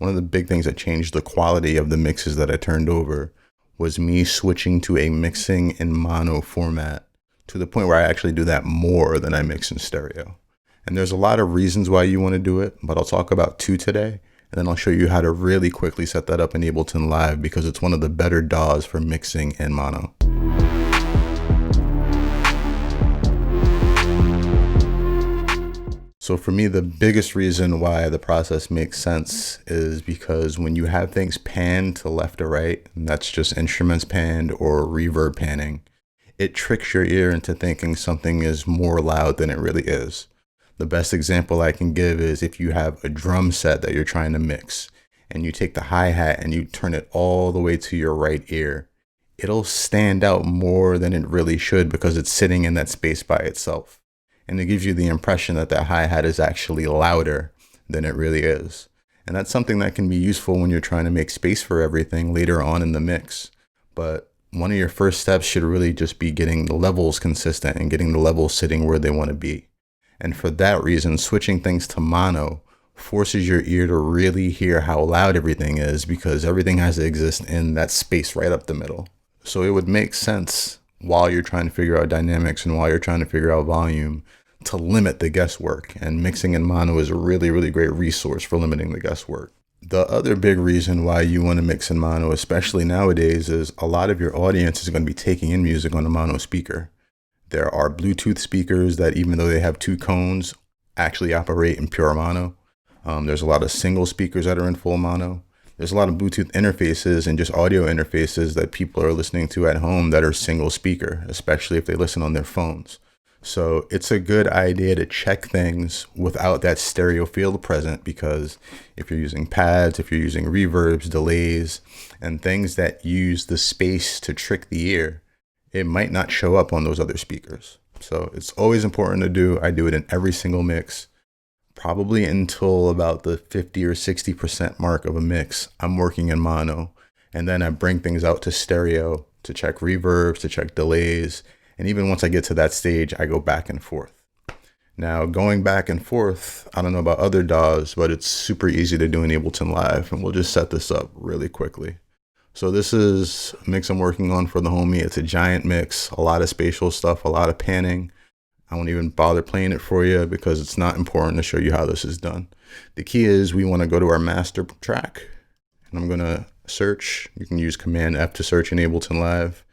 one of the big things that changed the quality of the mixes that I turned over was me switching to a mixing in mono format, to the point where I actually do that more than I mix in stereo. And there's a lot of reasons why you want to do it, but I'll talk about 2 today, and then I'll show you how to really quickly set that up in Ableton Live, because it's one of the better DAWs for mixing in mono. So for me, the biggest reason why the process makes sense is because when you have things panned to left or right, and that's just instruments panned or reverb panning, it tricks your ear into thinking something is more loud than it really is. The best example I can give is if you have a drum set that you're trying to mix and you take the hi-hat and you turn it all the way to your right ear, it'll stand out more than it really should because it's sitting in that space by itself. And it gives you the impression that that hi-hat is actually louder than it really is. And that's something that can be useful when you're trying to make space for everything later on in the mix. But one of your first steps should really just be getting the levels consistent and getting the levels sitting where they want to be. And for that reason, switching things to mono forces your ear to really hear how loud everything is, because everything has to exist in that space right up the middle. So it would make sense, while you're trying to figure out dynamics and while you're trying to figure out volume, to limit the guesswork. And mixing in mono is a really, really great resource for limiting the guesswork. The other big reason why you want to mix in mono, especially nowadays, is a lot of your audience is going to be taking in music on a mono speaker. There are Bluetooth speakers that, even though they have 2 cones, actually operate in pure mono. There's a lot of single speakers that are in full mono. There's a lot of Bluetooth interfaces and just audio interfaces that people are listening to at home that are single speaker, especially if they listen on their phones. So it's a good idea to check things without that stereo field present, because if you're using pads, if you're using reverbs, delays, and things that use the space to trick the ear, it might not show up on those other speakers. So it's always important to do. I do it in every single mix. Probably until about the 50 or 60% mark of a mix, I'm working in mono. And then I bring things out to stereo to check reverbs, to check delays. And even once I get to that stage, I go back and forth. Now, going back and forth, I don't know about other DAWs, but it's super easy to do in Ableton Live. And we'll just set this up really quickly. So this is a mix I'm working on for the homie. It's a giant mix, a lot of spatial stuff, a lot of panning. I won't even bother playing it for you because it's not important to show you how this is done. The key is we want to go to our master track, and I'm going to search. You can use Command F to search in Ableton Live,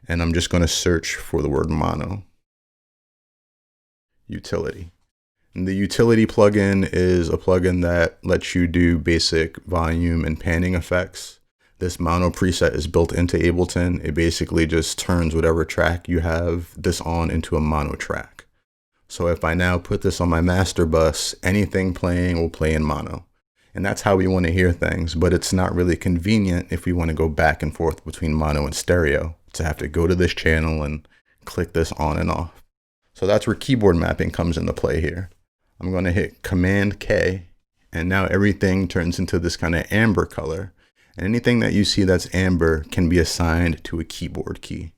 and I'm just going to search for the word mono. Utility. And the utility plugin is a plugin that lets you do basic volume and panning effects. This mono preset is built into Ableton. It basically just turns whatever track you have this on into a mono track. So if I now put this on my master bus, anything playing will play in mono. And that's how we want to hear things, but it's not really convenient if we want to go back and forth between mono and stereo to have to go to this channel and click this on and off. So that's where keyboard mapping comes into play here. I'm going to hit Command K, and now everything turns into this kind of amber color. And anything that you see that's amber can be assigned to a keyboard key.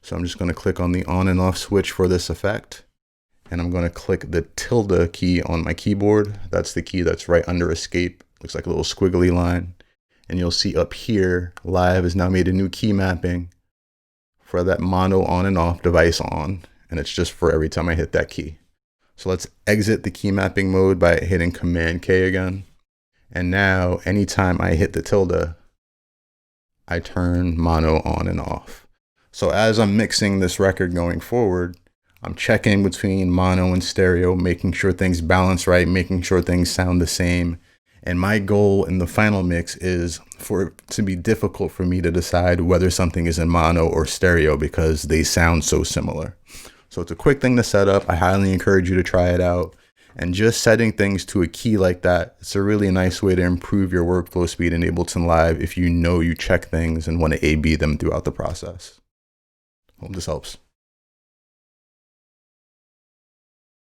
So I'm just going to click on the on and off switch for this effect. And I'm going to click the tilde key on my keyboard. That's the key that's right under escape. Looks like a little squiggly line. And you'll see up here, Live has now made a new key mapping for that mono on and off device on. And it's just for every time I hit that key. So let's exit the key mapping mode by hitting Command K again. And now anytime I hit the tilde, I turn mono on and off. So as I'm mixing this record going forward, I'm checking between mono and stereo, making sure things balance right, making sure things sound the same. And my goal in the final mix is for it to be difficult for me to decide whether something is in mono or stereo because they sound so similar. So it's a quick thing to set up. I highly encourage you to try it out. And just setting things to a key like that, it's a really nice way to improve your workflow speed in Ableton Live if you know you check things and want to A/B them throughout the process. Hope this helps.